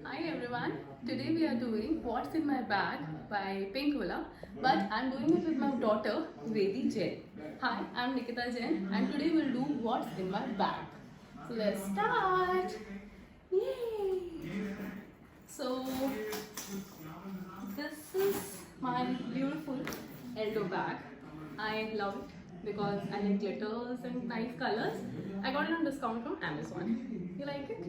Hi everyone, today we are doing What's in My Bag by Pinkvilla, but I'm doing it with my daughter Vedi Jain. Hi, I'm Nikita Jain and today we'll do What's in My Bag. So let's start! Yay! So this is my beautiful Eldo bag. I love it because I like glitters and nice colors. I got it on discount from Amazon. You like it?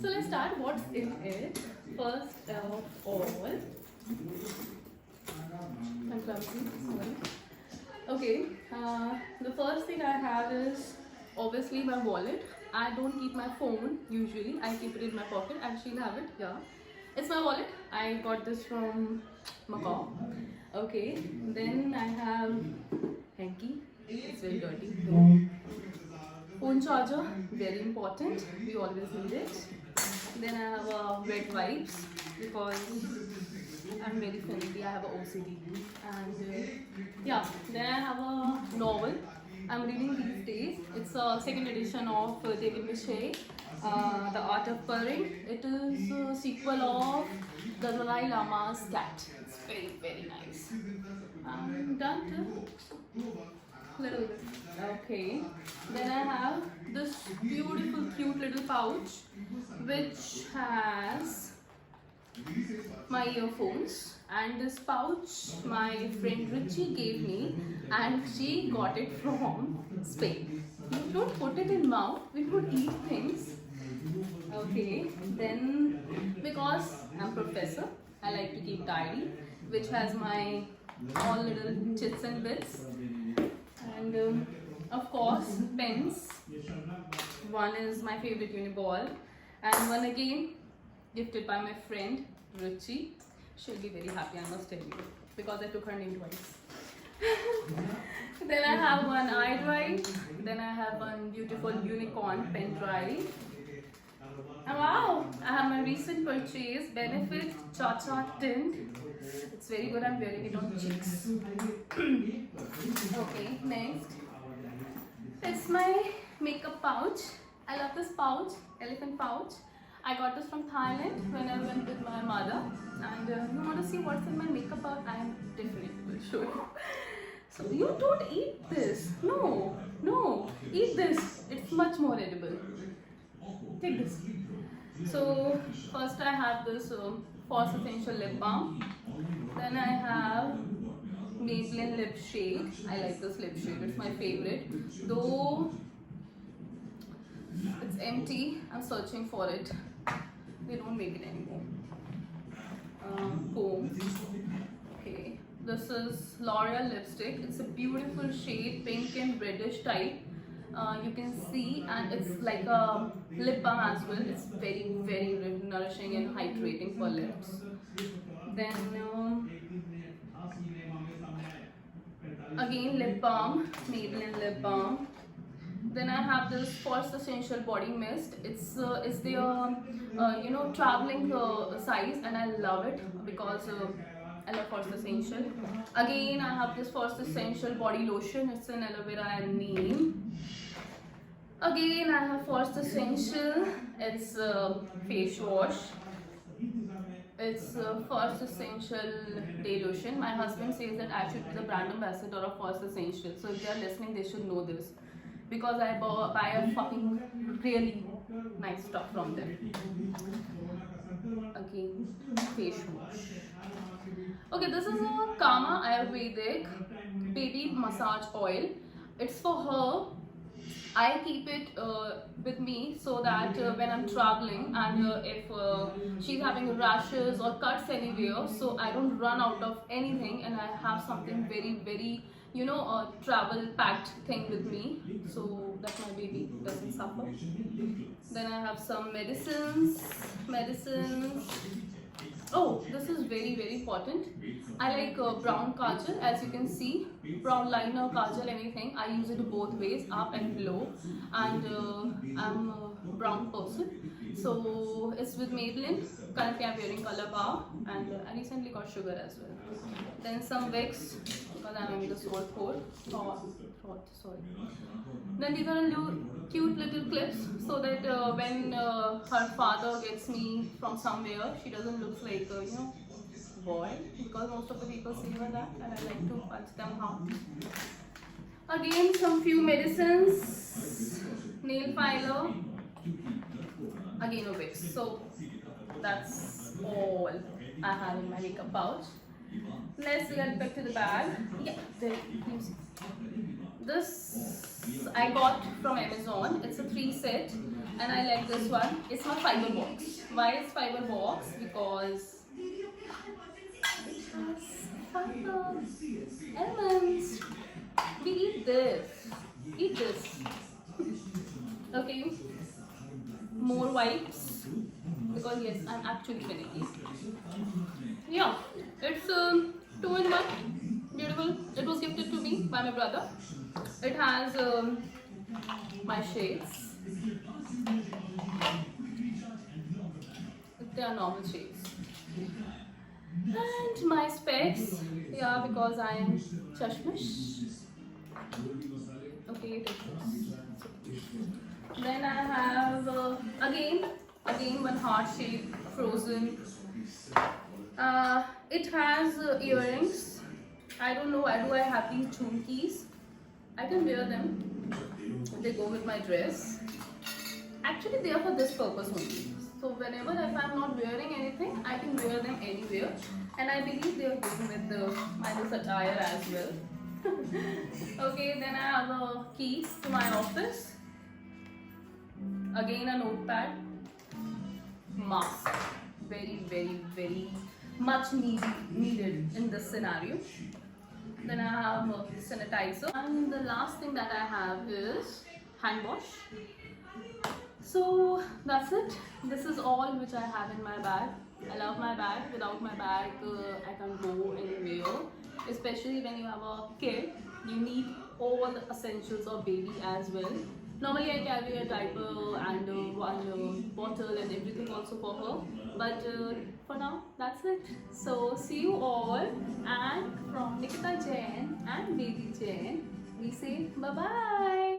So let's start. What's in it? First of all, I'm clumsy. Sorry. Okay. The first thing I have is obviously my wallet. I don't keep my phone usually. I keep it in my pocket, and she'll have it. Yeah, it's my wallet. I got this from Macau. Okay. Then I have hanky. It's very dirty. Though. Phone charger, very important. We always need it. Then I have wet wipes because I'm very finicky. I have a OCD. And yeah, then I have a novel. I'm reading these days. It's a second edition of David Michel, The Art of Purring. It is a sequel of the Dalai Lama's Cat. It's very, very nice. I'm done too. Little bit. Okay. Then I have this beautiful, cute little pouch which has my earphones, and this pouch my friend Ruchi gave me and she got it from Spain. You don't put it in mouth, we could eat things. Okay, then because I'm professor, I like to keep diary which has my all little chits and bits, and of course pens. One is my favorite Uniball and one again gifted by my friend Ruchi. She'll be very happy, I must tell you, because I took her name twice. Then I have one eye dry. Then I have one beautiful unicorn pen diary. And wow, I have my recent purchase, Benefit Cha Cha Tint. It's very good, I'm wearing it on cheeks. Okay, next. It's my makeup pouch. I love this pouch, elephant pouch. I got this from Thailand when I went with my mother. And you want to see what's in my makeup pouch? I am definitely will show you. So you don't eat this. No, no, eat this. It's much more edible. Take this. So first I have this Force Essential Lip Balm. Then I have Maybelline Lip Shade. I like this lip shade. It's my favorite. Though it's empty, I'm searching for it. They don't make it anymore. Comb. Okay. This is L'Oreal lipstick. It's a beautiful shade, pink and reddish type. You can see, and it's like a lip balm as well. It's very, very nourishing and hydrating for lips. Then again lip balm, Maybelline lip balm. Then I have this Force Essential body mist. It's the traveling size, and I love it because I love Force Essential. Again I have this Force Essential body lotion. It's an aloe vera and neem. Again I have Force Essential. It's face wash. It's Force Essential day lotion. My husband says that I should be the brand ambassador of Force Essential. So if they are listening, they should know this, because I buy a fucking really nice stuff from them. Again, face wash. Okay, this is a Kama Ayurvedic baby massage oil. It's for her. I keep it with me so that when I'm traveling, and if she's having rashes or cuts anywhere, so I don't run out of anything, and I have something very, very, travel packed thing with me, so that my baby doesn't suffer. Then I have some medicines. Oh, this is very, very important. I like brown kajal, as you can see, brown liner, kajal, anything. I use it both ways, up and below, and I'm a brown person. So it's with Maybelline. Currently I'm wearing Color Bar, and I recently got sugar as well. Then some Vicks, because I'm in the sore throat. Sorry. Then these are cute little clips so that when her father gets me from somewhere, she doesn't look like boy, because most of the people say that, and I like to punch them hard. Again, some few medicines, nail filer, again a Vicks. So that's all I have in my makeup pouch. Let's get back to the bag. Yeah, there you see. This I got from Amazon. It's a 3 set, and I like this one. It's not fiber box. Why is fiber box? Because it has fiber elements. We eat this. Eat this. Okay. More wipes, because yes, I'm actually finicky. Yeah, it's 2-in-1. Beautiful. It was gifted to me by my brother. It has my shades. They are normal shades. And my specs. Yeah, because I am chashmish. Okay, take this. Then I have again one heart shape frozen. It has earrings. I don't know why do I have these chunkies. I can wear them. They go with my dress. Actually, they are for this purpose only. So whenever if I'm not wearing anything, I can wear them anywhere. And I believe they are going with my this attire as well. Okay, then I have keys to my office. Again a notepad. Mask. Very much needed in this scenario. Then I have a sanitizer. And the last thing that I have is hand wash. So that's it. This is all which I have in my bag. I love my bag. Without my bag, I can't go anywhere. Especially when you have a kid, you need all the essentials of baby as well. Normally I carry a diaper and one bottle and everything also for her. But for now, that's it. So see you all, and from Nikita Jain and Baby Jain, we say bye-bye.